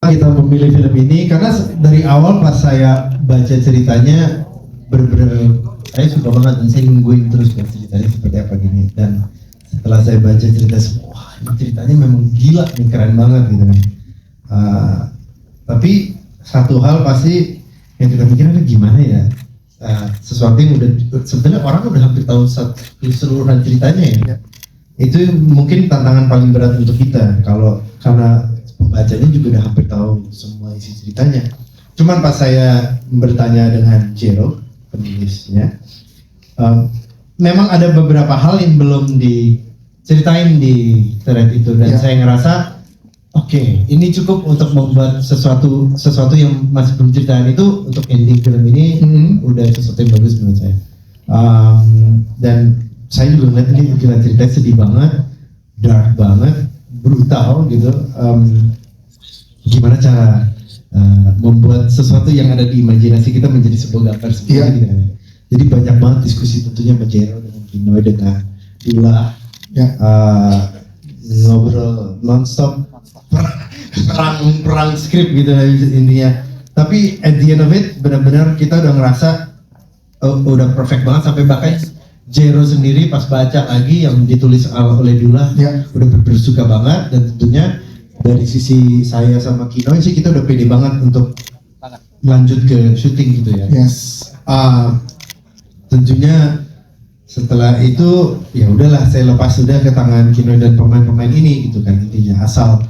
kita memilih film ini karena dari awal pas saya baca ceritanya bener-bener saya suka banget dan saya nungguin terus kan ceritanya seperti apa gini, dan setelah saya baca cerita wah ini ceritanya memang gila nih, keren banget gitu kan. Tapi satu hal pasti yang kita pikirkan gimana ya, sesuatu yang udah sebenarnya orang udah hampir tahu keseluruhan ceritanya ya. Itu mungkin tantangan paling berat untuk kita karena pembacanya juga udah hampir tahu semua isi ceritanya. Cuman pas saya bertanya dengan Jero, penulisnya, memang ada beberapa hal yang belum diceritain di thread itu, dan saya ngerasa oke, ini cukup untuk membuat sesuatu yang masih belum ceritain itu untuk ending film ini udah sesuatu yang bagus menurut saya. Dan saya juga ngeliat ini gila, cerita sedih banget, dark banget, brutal gitu. Gimana cara membuat sesuatu yang ada di imajinasi kita menjadi sebuah gambar seperti gitu kan. Jadi banyak banget diskusi tentunya sama Jero, dengan Kinoy, dengan Dula, ngobrol nonstop, perang skrip gitu intinya. Tapi at the end of it benar-benar kita udah ngerasa udah perfect banget, sampai bahkan Jero sendiri pas baca lagi yang ditulis oleh Dula udah bersuka banget. Dan tentunya dari sisi saya sama Kinoy sih kita udah pede banget untuk lanjut ke syuting gitu ya. Tentunya setelah itu ya udahlah saya lepas sudah ke tangan Kinoy dan pemain-pemain ini gitu kan intinya. Asal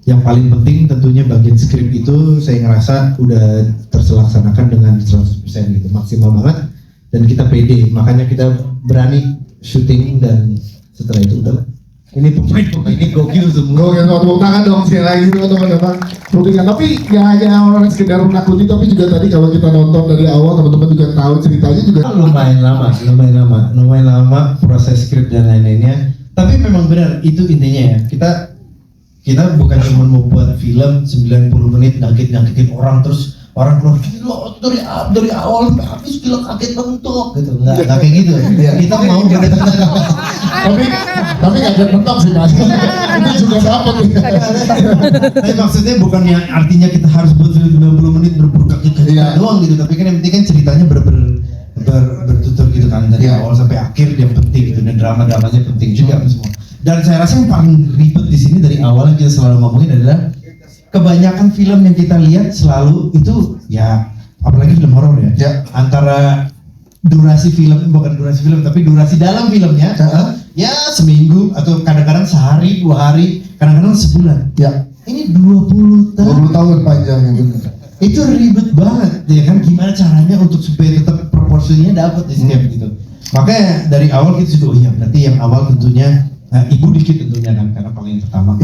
yang paling penting tentunya bagian skrip itu saya ngerasa udah terlaksanakan dengan 100% gitu, maksimal banget, dan kita pede, makanya kita berani syuting. Dan setelah itu udah ini pemain ini gokil semua. Gokil, tepuk tangan dong sekali lagi teman-teman. Tapi nggak hanya orang sekedar menakuti, tapi juga tadi kalau kita nonton dari awal teman-teman juga tahu ceritanya juga lumayan lama proses skrip dan lain-lainnya. Tapi memang benar itu intinya ya, kita bukan cuma mau buat film 90 menit ngangkit-ngangkitin orang terus orang keluar gila dari awal sampai habis gila kaget bentuk gitu, nggak kayak gitu. Kita mau tapi nggak ada mentok sih mas. Itu juga dapat. Tapi maksudnya bukan yang artinya kita harus buat film 90 menit berkaget doang gitu, tapi kan yang penting kan ceritanya bertutur gitu kan dari awal sampai akhir, yang penting gitu, dan drama-dramanya penting juga semua. Dan saya rasa yang paling ribet di sini dari awal yang kita selalu ngomongin adalah kebanyakan film yang kita lihat selalu itu ya, apalagi film horor ya, antara durasi film, bukan durasi film tapi durasi dalam filmnya ya seminggu atau kadang-kadang sehari, 2 hari, kadang-kadang sebulan. Ini 20 tahun panjang ya. Itu ribet banget ya kan, gimana caranya untuk supaya tetap proporsinya dapat di setiap gitu. Makanya dari awal kita sudah berarti yang awal tentunya ibu dikit tentunya kan, karena paling pertama.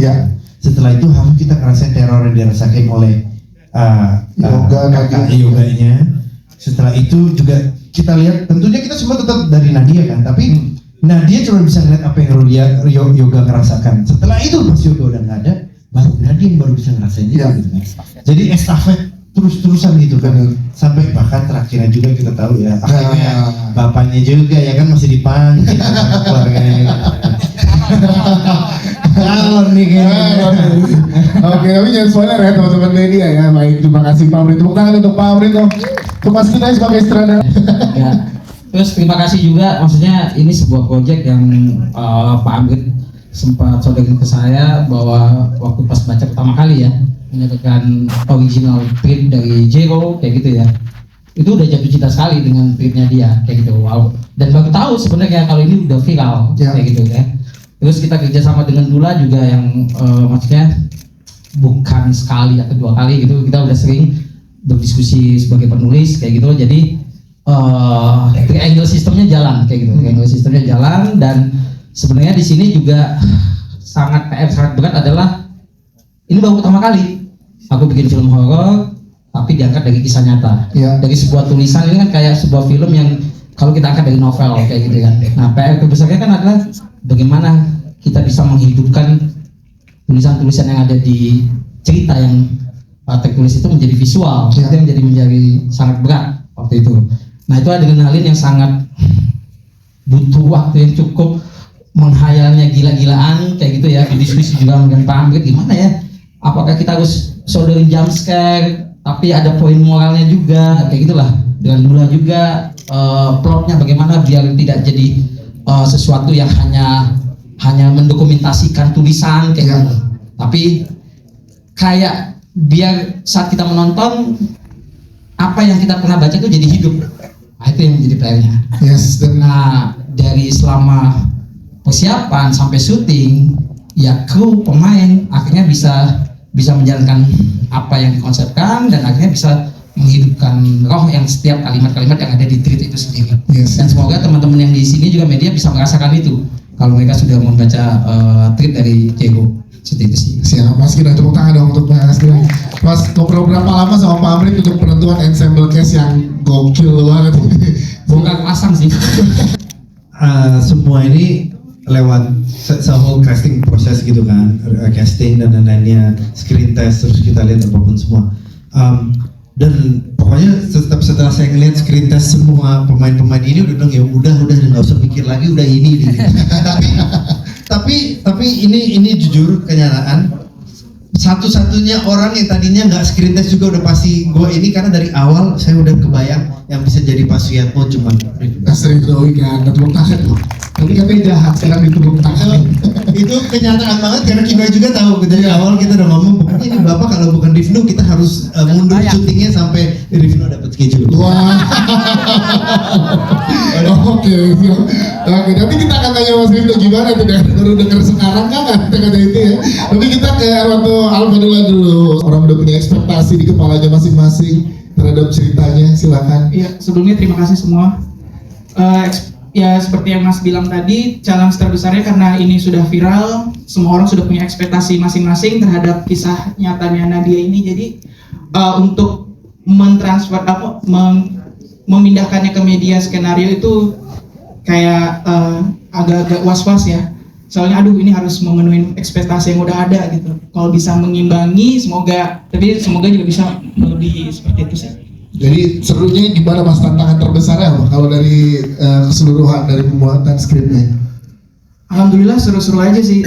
Setelah itu harus kita ngerasain teror yang dirasain oleh yoganya. Setelah itu juga kita lihat, tentunya kita semua tetap dari Nadia kan, tapi Nadia cuma bisa ngeliat apa yang yoga ngerasakan. Setelah itu pas yoga udah nggak ada, baru Nadia yang baru bisa ngerasain itu gitu kan. Jadi estafet terus-terusan gitu kan, sampai bahkan terakhirnya juga kita tahu ya akhirnya bapaknya juga ya kan masih dipanggil keluarganya. Calon nih kayaknya. Oke, tapi jangan spoiler ya teman-teman media ya. Baik, terima kasih Pak Amrit. Tepuk tangan untuk Pak Amrit dong. Tugas kita sebagai sutradara. Terus terima kasih juga, maksudnya ini sebuah proyek yang Pak Amrit sempat sodorin ke saya bahwa waktu pas baca pertama kali ya, menyatakan original print dari Jero kayak gitu ya. Itu udah jatuh cinta sekali dengan printnya dia kayak gitu. Wow. Dan baru tahu sebenarnya kalau ini udah viral kayak gitu ya. Terus kita kerjasama dengan Dula juga yang maksudnya bukan sekali atau 2 kali gitu, kita udah sering berdiskusi sebagai penulis kayak gitu. Jadi triangle sistemnya jalan kayak gitu, triangle sistemnya jalan. Dan sebenarnya di sini juga sangat berat adalah ini baru pertama kali aku bikin film horor tapi diangkat dari kisah nyata, dari sebuah tulisan. Ini kan kayak sebuah film yang kalau kita angkat dari novel kayak gitu kan. Nah PR terbesarnya kan adalah bagaimana kita bisa menghidupkan tulisan-tulisan yang ada di cerita yang tertulis itu menjadi visual. Itu yang menjadi sangat berat waktu itu. Nah itu adrenalin yang sangat butuh waktu yang cukup, menghayalnya gila-gilaan kayak gitu ya. Diskusi juga dengan Pak Amrit, gimana ya, apakah kita harus sodorin jump scare, tapi ada poin moralnya juga, kayak gitulah. Dengan Dula juga plotnya bagaimana biar tidak jadi sesuatu yang hanya mendokumentasikan tulisan kayak gitu. Tapi kayak biar saat kita menonton apa yang kita pernah baca itu jadi hidup. Nah, itu yang menjadi PR-nya. Yes, dan Nah, dari selama persiapan sampai syuting, ya kru pemain akhirnya bisa menjalankan apa yang dikonsepkan dan akhirnya bisa menghidupkan roh yang setiap kalimat-kalimat yang ada di tweet itu sendiri. Yes. Dan semoga teman-teman yang di sini juga media bisa merasakan itu kalau mereka sudah membaca tweet dari Diego. Seperti itu sih. siap Mas Kira, tepuk tangan dong untuk Mas Kira. Mas ngobrol berapa lama sama Pak Amrit untuk penentuan ensemble cast yang gokil banget ini? Bukan pasang sih. Semua ini lewat whole casting proses gitu kan, casting dan lain-lainnya, screen test, terus kita lihat apapun semua. Dan pokoknya setelah saya ngeliat screen test semua pemain-pemain ini udah bilang ya udah nggak usah pikir lagi, udah ini. tapi ini jujur kenyataan, satu-satunya orang yang tadinya nggak screen test juga udah pasti gue ini, karena dari awal saya udah kebayang yang bisa jadi Pak Suyatmo cuman Sering doi kan, tepuk tangan tuh. Tapi katanya jahat, sekarang ditepuk tangan. itu kenyataan banget karena Kinoy juga tahu dari awal kita udah ngomong pokoknya ini Bapak kalau bukan Rifnu kita harus mundur syutingnya sampai Rifnu dapat schedule. Wah. Oke, nanti kita akan tanya Mas Rifno gimana tuh, baru denger sekarang kan kata itu ya. Tapi kita ke Arwanto Almadula dulu. Orang udah punya ekspektasi di kepalanya masing-masing terhadap ceritanya, silakan. Iya, sebelumnya terima kasih semua. Ya seperti yang Mas bilang tadi, challenge terbesarnya karena ini sudah viral, semua orang sudah punya ekspektasi masing-masing terhadap kisah nyatanya Nadia ini. Jadi untuk mentransfer memindahkannya ke media skenario itu kayak agak-agak was-was ya. Soalnya aduh ini harus memenuhi ekspektasi yang udah ada gitu. Kalau bisa mengimbangi semoga juga bisa melebihi seperti itu sih. Jadi serunya gimana Mas, tantangan terbesarnya apa kalau dari keseluruhan dari pembuatan skripnya? Alhamdulillah seru-seru aja sih.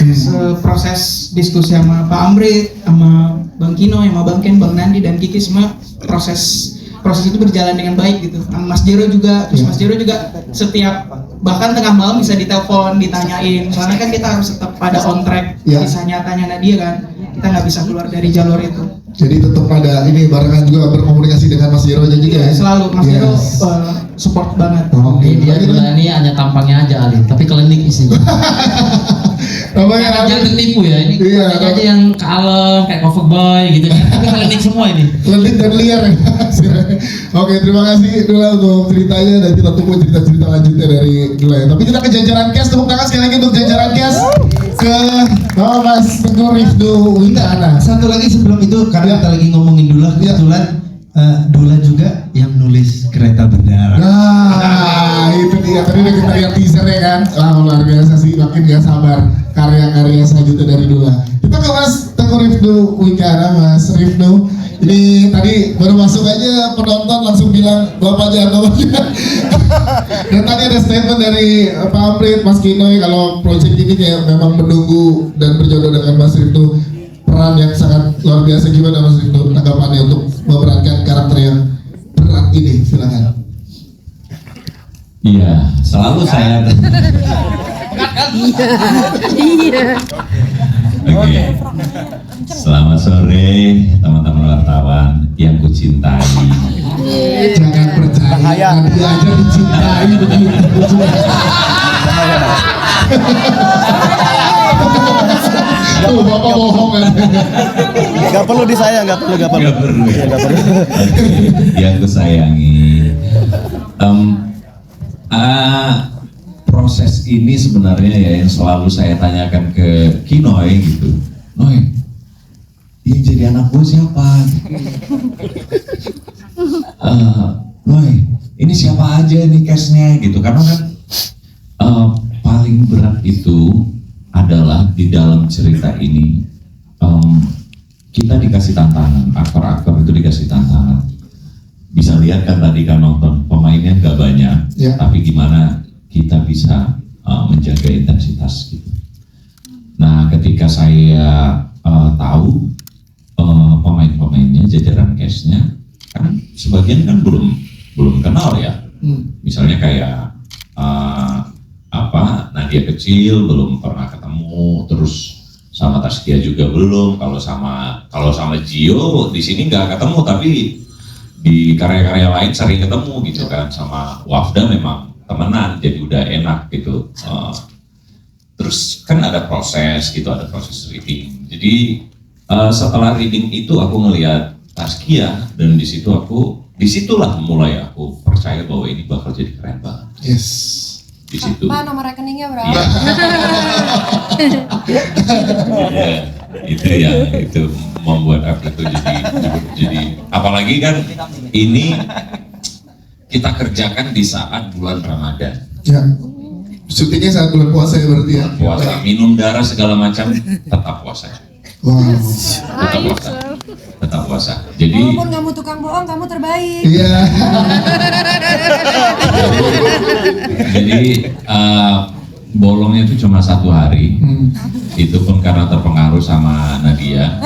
Proses diskusi sama Pak Amrit, sama Bang Kino, sama Bang Ken, Bang Nandi dan Kiki, semua proses itu berjalan dengan baik gitu. Sama Mas Jero juga, terus Mas Jero juga setiap bahkan tengah malam bisa ditelepon, ditanyain. Soalnya kan kita harus tetap pada on track kisah nyatanya Nadia kan. Kita nggak bisa keluar dari jalur itu. Jadi tetap ada ini barengan juga berkomunikasi dengan Mas Jero juga ya? Selalu Mas Jero support banget. Oke. Dia Dula ini hanya tampangnya aja Ali, tapi klinik isinya. Namanya Jangan tertipu ya, ini aja yang kalem kayak cover boy gitu kan. Tapi klinik semua ini. Klinik dan liar ya. Oke, terima kasih Dula untuk ceritanya, dan kita tunggu cerita-cerita lanjutnya dari Dula ya. Tapi kita ke jajaran cast, tepuk tangan sekali lagi untuk jajaran cast ke Mas Teguh Rifnu Wicana. Satu lagi sebelum itu, karena kita lagi ngomongin Dula, kebetulan Dula juga yang nulis Kereta Berdarah. Nah, itu dia. Tadi udah kita lihat teasernya kan. Wah, luar biasa sih. Makin gak sabar karya-karya selanjutnya dari Dula. Kita ke Mas Teguh Rifnu Wicana. Mas Rifnu, ini tadi baru masuk aja penonton langsung bilang bapaknya. Dan tadi ada statement dari Pak Amrit, Mas Kinoy, kalau proyek ini kayak memang menunggu dan berjodoh dengan Mas Rifnu. Peran yang sangat luar biasa, gimana Mas Rifnu tanggapannya untuk memerankan karakter yang berat ini, silakan. Iya, selalu saya. Iya. Oke. Selamat sore teman-teman wartawan yang kucintai. Jangan percaya, nanti aja dicintai begitu. Tuh, Bapak bohong kan. Gak perlu disayang, gak perlu. Nggak perlu. Iya, nggak perlu. Yang kusayangi. Proses ini sebenarnya ya yang selalu saya tanyakan ke Kinoy gitu. Noy, yang jadi anak gue siapa? Noy, ini siapa aja nih cast-nya gitu. Karena kan paling berat itu adalah di dalam cerita ini kita dikasih tantangan, aktor-aktor itu dikasih tantangan. Bisa lihat kan tadi kan nonton, pemainnya nggak banyak, tapi gimana kita bisa menjaga intensitas gitu. Nah, ketika saya tahu pemain-pemainnya, jajaran castnya kan sebagian kan belum kenal ya. Misalnya kayak Nadia kecil belum pernah ketemu, terus sama Taskia juga belum. Kalau sama Gio di sini nggak ketemu, tapi di karya-karya lain sering ketemu gitu kan. Sama Wafda memang temenan, jadi udah enak gitu. Terus kan ada proses gitu, ada proses reading. Jadi setelah reading itu aku ngelihat Taskia, dan disitulah mulai aku percaya bahwa ini bakal jadi keren banget. Yes. Di situ. Pak, nomor rekeningnya berapa? Iya. Itu membuat aku itu jadi apalagi kan ini kita kerjakan di saat bulan Ramadan. Ya. Syutingnya saat bulan puasa ya berarti ya. Puasa, minum darah segala macam, tetap puasa. Wow. Tetap puasa. Jadi Walaupun kamu tukang bohong, kamu terbaik. Iya. jadi bolongnya itu cuma 1 hari. Itu pun karena terpengaruh sama Nadia.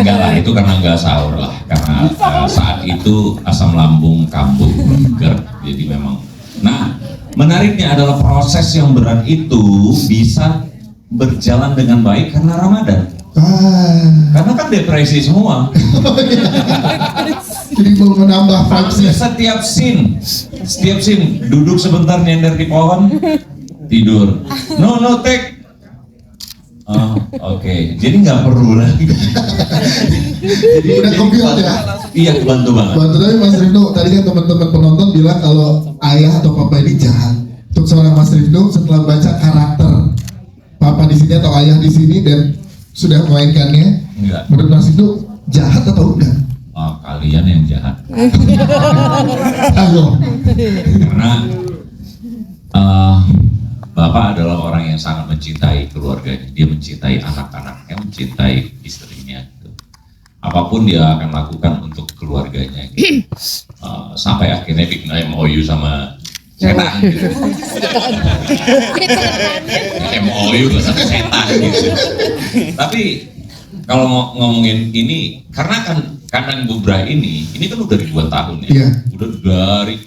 Enggak lah, itu karena enggak sahur lah. Karena saat itu asam lambung kambuh, GERD. Jadi memang. Nah, menariknya adalah proses yang berat itu bisa berjalan dengan baik karena Ramadan. Karena kan depresi semua. Jadi mau menambah vibes-nya. Setiap scene duduk sebentar nyender di pohon, tidur. No take. Oke. Jadi nggak perlu lagi. Jadi udah kompil ya. Iya, kebantu banget. Bantu tapi Mas Rifdo, tadi kan teman-teman penonton bilang kalau ayah atau papa ini jahat. Untuk seorang Mas Rifdo setelah baca karakter papa di sini atau ayah di sini dan sudah memainkannya, Enggak. menurut Mas Rifdo jahat atau enggak? Kalian yang jahat. Ayo. Karena Bapak adalah orang yang sangat mencintai keluarganya. Dia mencintai anak-anaknya, mencintai istrinya. Gitu. Apapun dia akan lakukan untuk keluarganya. Gitu. Sampai akhirnya bikin MOU sama setan. Gitu. MOU sama setan. Gitu. Tapi kalau ngomongin ini, karena kan kandang Bubra ini kan udah ribuan tahun ya. Iya. Udah dari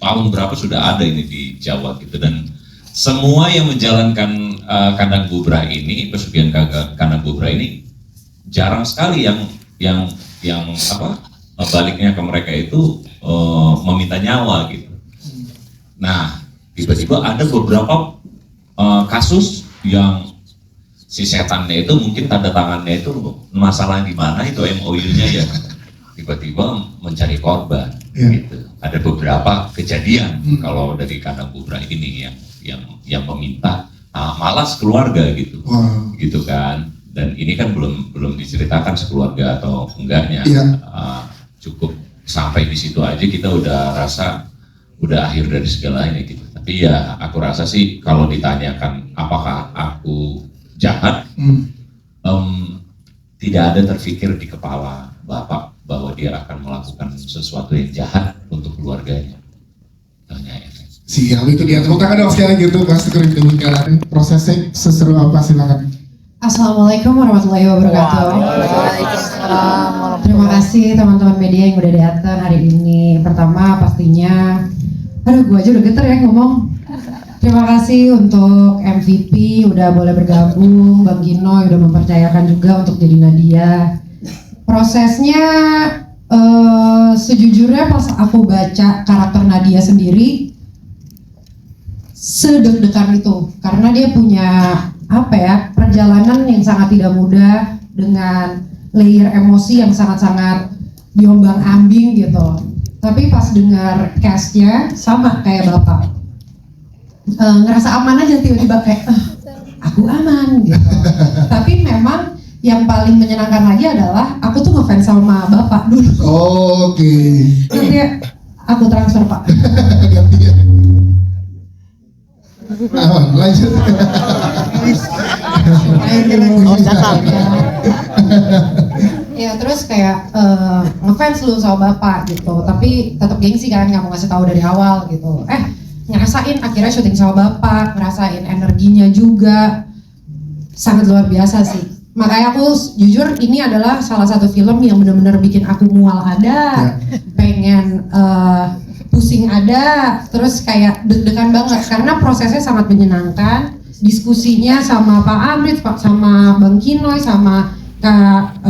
tahun berapa sudah ada ini di Jawa gitu, dan semua yang menjalankan kandang Bubra ini, pesugihan kandang Bubra ini jarang sekali yang baliknya ke mereka itu meminta nyawa gitu. Nah, tiba-tiba ada beberapa kasus yang si setannya itu mungkin tanda tangannya itu masalah di mana itu MOU-nya ya tiba-tiba mencari korban gitu. Ada beberapa kejadian kalau dari kandang Bubra ini yang meminta malas keluarga gitu. Wow. Gitu kan. Dan ini kan belum diceritakan sekeluarga atau enggaknya. Cukup sampai di situ aja kita udah rasa udah akhir dari segalanya gitu. Tapi ya aku rasa sih kalau ditanyakan apakah aku jahat, tidak ada terfikir di kepala Bapak bahwa dia akan melakukan sesuatu yang jahat untuk keluarganya. Tanya ya. Siap, itu dia. Tepuk tangan dong sekali gitu Mas Teguh Rifdo Wicakara. Prosesnya seseru apa, silakan. Assalamualaikum warahmatullahi wabarakatuh. Terima kasih teman-teman media yang udah datang hari ini. Pertama pastinya, aduh gua aja udah geter ya ngomong. Terima kasih untuk MVP udah boleh bergabung, Bang Gino udah mempercayakan juga untuk jadi Nadia. Prosesnya sejujurnya pas aku baca karakter Nadia sendiri sedeg-degan itu karena dia punya perjalanan yang sangat tidak mudah dengan layer emosi yang sangat-sangat diombang-ambing gitu. Tapi pas dengar castnya sama kayak Bapak, ngerasa aman aja tiba-tiba kayak aku aman gitu. Tapi memang yang paling menyenangkan lagi adalah aku tuh ngefans sama Bapak dulu. Oke. Nanti aku transfer Pak. Gantian. Lanjut. Ya terus kayak ngefans lu sama Bapak gitu, tapi tetap gengsi kan, nggak mau ngasih tahu dari awal gitu. Ngerasain akhirnya syuting sama Bapak, ngerasain energinya juga sangat luar biasa sih. makanya aku jujur ini adalah salah satu film yang benar-benar bikin aku mual ada, pengen pusing ada, terus kayak deg-degan banget karena prosesnya sangat menyenangkan, diskusinya sama Pak Amrit, sama Bang Kinoy, sama Kak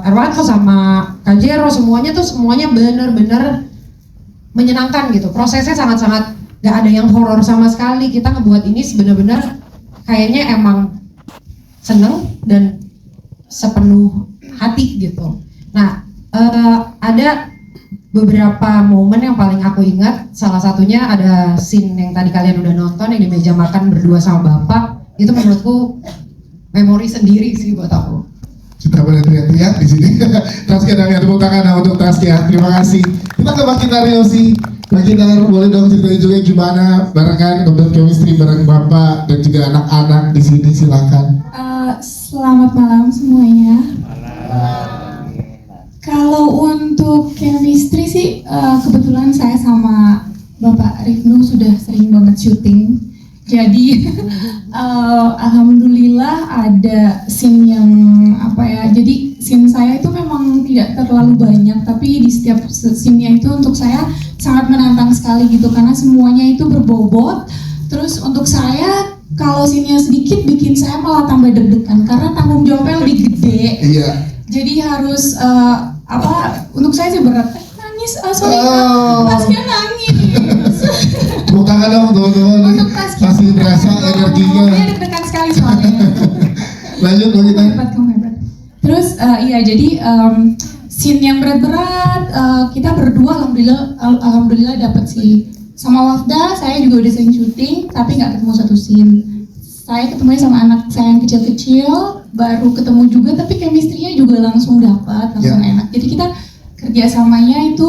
Erwanto, sama Kak Jero, semuanya benar-benar menyenangkan gitu. Prosesnya sangat-sangat gak ada yang horor sama sekali. Kita ngebuat ini benar-benar kayaknya emang seneng dan sepenuh hati gitu. Nah, ada beberapa momen yang paling aku ingat. Salah satunya ada scene yang tadi kalian udah nonton yang di meja makan berdua sama bapak. Itu menurutku memori sendiri sih buat aku. Kita boleh teriak-teriak di sini. Taskia dan tepuk tangan untuk Taskia. Terima kasih. Kita ke Mbak Kinar sih. Mbak Kinar boleh dong ceritain juga gimana barengan ngebuat chemistry bareng bapak dan juga anak-anak di sini, silakan. Selamat malam semuanya. Kalau untuk chemistry sih kebetulan saya sama Bapak Rifnu sudah sering banget syuting. Jadi alhamdulillah ada scene yang jadi scene saya itu memang tidak terlalu banyak, tapi di setiap scene-nya itu untuk saya sangat menantang sekali gitu karena semuanya itu berbobot. Terus untuk saya kalau scene-nya sedikit bikin saya malah tambah deg-degan karena tanggung jawabnya lebih gede. Iya. Jadi harus untuk saya sih berat. Nangis, Taskia nangis. Tepuk tangan dong teman-teman. Untuk Taskia masih berasa energinya. Dia deg-degan sekali soalnya. Lanjut Mbak Kinar. Hebat, kamu hebat. Terus jadi scene yang berat-berat kita berdua alhamdulillah dapat sih. Sama Wafda saya juga udah sering syuting tapi nggak ketemu satu scene. Saya ketemunya sama anak saya yang kecil-kecil, baru ketemu juga tapi chemistry-nya juga langsung dapat, langsung enak. Jadi kita kerjasamanya itu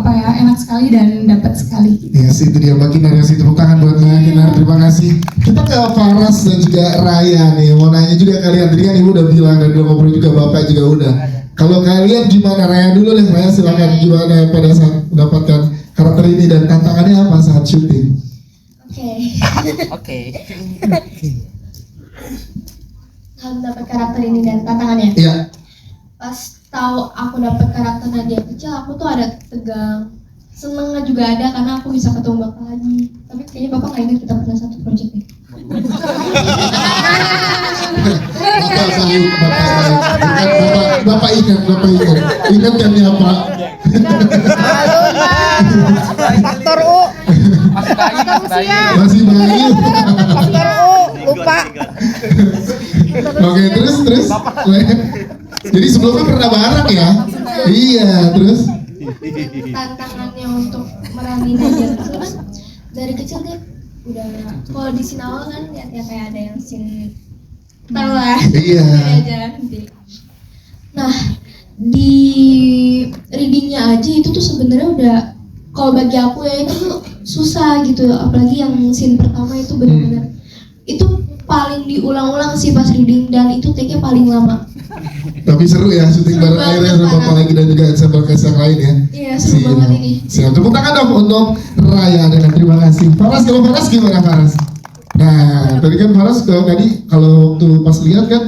enak sekali dan dapat sekali. Yes, itu dia Mbak Kinar. Tepuk tangan buat Mbak Kinar. Terima kasih. Kita ke Faras dan juga Raya nih. Mau nanya juga kalian. Tadi kan Ibu udah bilang dan udah ngobrol juga, Bapak juga udah. Kalau kalian gimana, Raya dulu deh. Raya silakan gimana pada saat mendapatkan karakter ini dan tantangannya apa saat syuting? Oke. Kalau dapat karakter ini dan tantangannya. Iya. Pas tahu aku dapat karakter Nadia kecil, aku tuh ada tegang, senengnya juga ada karena aku bisa ketemu Bapak lagi. Tapi kayaknya Bapak nggak ingat kita pernah satu project nih. Bapak ingat kan ya Pak? Faktor U. Masih bayi. Faktor U, lupa. Oke, terus. Jadi sebelumnya pernah bareng ya? Iya, terus? Tantangannya untuk merani Nadia terus dari kecil dia udah, kalau di scene awal kan lihat ya kayak ada yang scene tahu lah. Iya. Aja nanti. Nah, di readingnya aja itu tuh sebenarnya udah, kalau bagi aku ya itu tuh susah gitu, apalagi yang scene pertama itu benar-benar itu paling diulang-ulang sih pas reading dan itu take-nya paling lama. Tapi seru ya syuting bareng akhirnya sama Bapak lagi dan juga ensemble cast yang lain ya. Iya, seru banget ini. Siap, tepuk tangan dong untuk Raya dan terima kasih. Faras, kalau Faras gimana Faras? Nah, tadi kan Faras kalau waktu pas lihat kan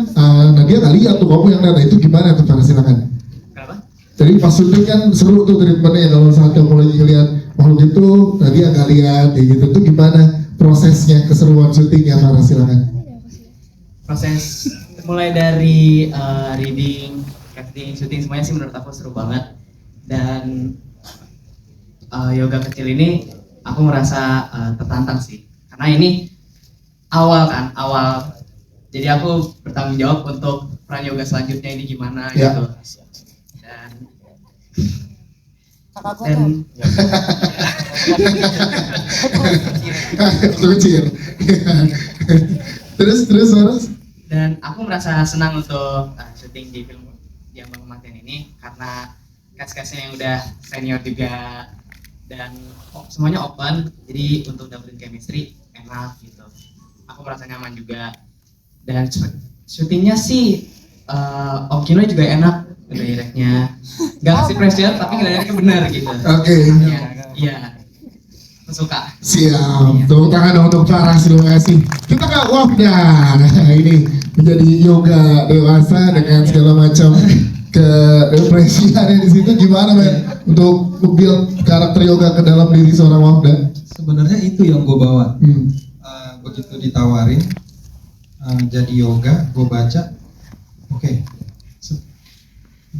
Nadia nggak lihat tuh kamu yang nada itu gimana tuh Faras, silakan. Kenapa? Jadi pas syuting kan seru tuh treatmentnya, kalau saat kamu lagi ngeliat makhluk itu Nadia nggak lihat kayak gitu tuh gimana prosesnya, keseruan syutingnya Faras, silakan. Proses mulai dari reading, casting, syuting semuanya sih menurut aku seru banget. Dan yoga kecil ini aku merasa tertantang sih karena ini awal. Jadi aku bertanggung jawab untuk peran yoga selanjutnya ini gimana gitu. Dan terus dan aku merasa senang untuk syuting di film yang Bang Kematian ini karena cast-castnya yang udah senior juga dan semuanya open, jadi untuk dapetin chemistry enak gitu. Aku merasa nyaman juga dan syutingnya sih Om Kino juga enak ngedirectnya, nggak kasih pressure tapi ngedirectnya benar gitu. Oke. Iya. Suka. Siap. Tepuk tangan dong untuk Faras, terima kasih. Kita ke Wafda. Nah, ini menjadi yoga dewasa dengan segala macam kedepresiannya di situ, gimana men untuk build karakter yoga ke dalam diri seorang Wafda? Sebenarnya itu yang gue bawa. Begitu ditawarin jadi yoga, gue baca, oke.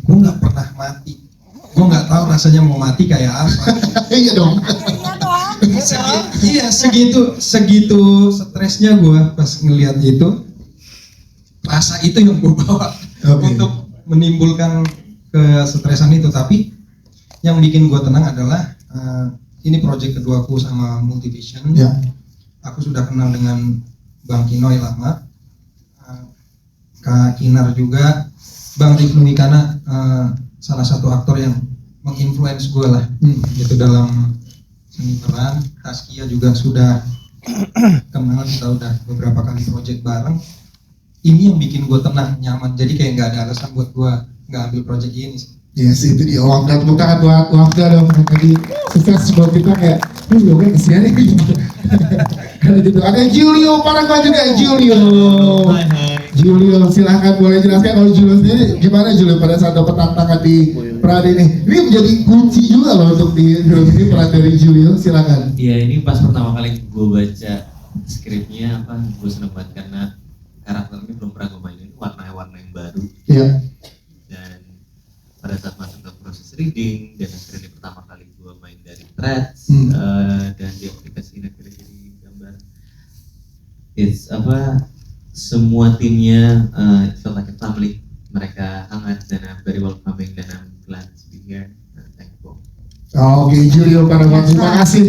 Gue nggak pernah mati. Gue nggak tahu rasanya mau mati kayak apa. Iya dong. Segitu stresnya gue pas ngelihat itu. Rasa itu yang gue bawa untuk menimbulkan kesetresan itu. Tapi yang bikin gue tenang adalah ini project keduaku sama Multivision. Ya. Aku sudah kenal dengan Bang Kinoy lama, Kak Kinar juga, Bang Rifnu Wikana, salah satu aktor yang menginfluence gue lah, gitu dalam seni peran. Taskia juga sudah kenal, kita udah beberapa kali project bareng. Ini yang bikin gue tenang, nyaman, jadi kayak nggak ada alasan buat gue nggak ambil project ini. Yes, itu dia. Wafda, tepuk tangan buat Wafda dong. Jadi sukses buat kita kayak, yoga kesian ya gitu. Karena gitu. Ada Julio Parangba juga, Julio. Julio, silahkan boleh jelaskan kalau Julio sendiri gimana Julio pada saat dapat tantangan di peran ini. Ini menjadi kunci juga loh untuk di film ini, peran dari Julio, silakan. Iya, ini pas pertama kali gue baca skripnya gue seneng banget karena karakternya belum pernah gue mainin, warna-warna yang baru. Iya. Dan pada saat masuk ke proses reading dan akhirnya ini pertama kali gue main dari threads dan di aplikasi ini akhirnya jadi gambar. Semua timnya felt like a family. Mereka hangat dan I'm very welcoming dan I'm glad to be here. Thankful. Oke, Julio Parangba, terima kasih.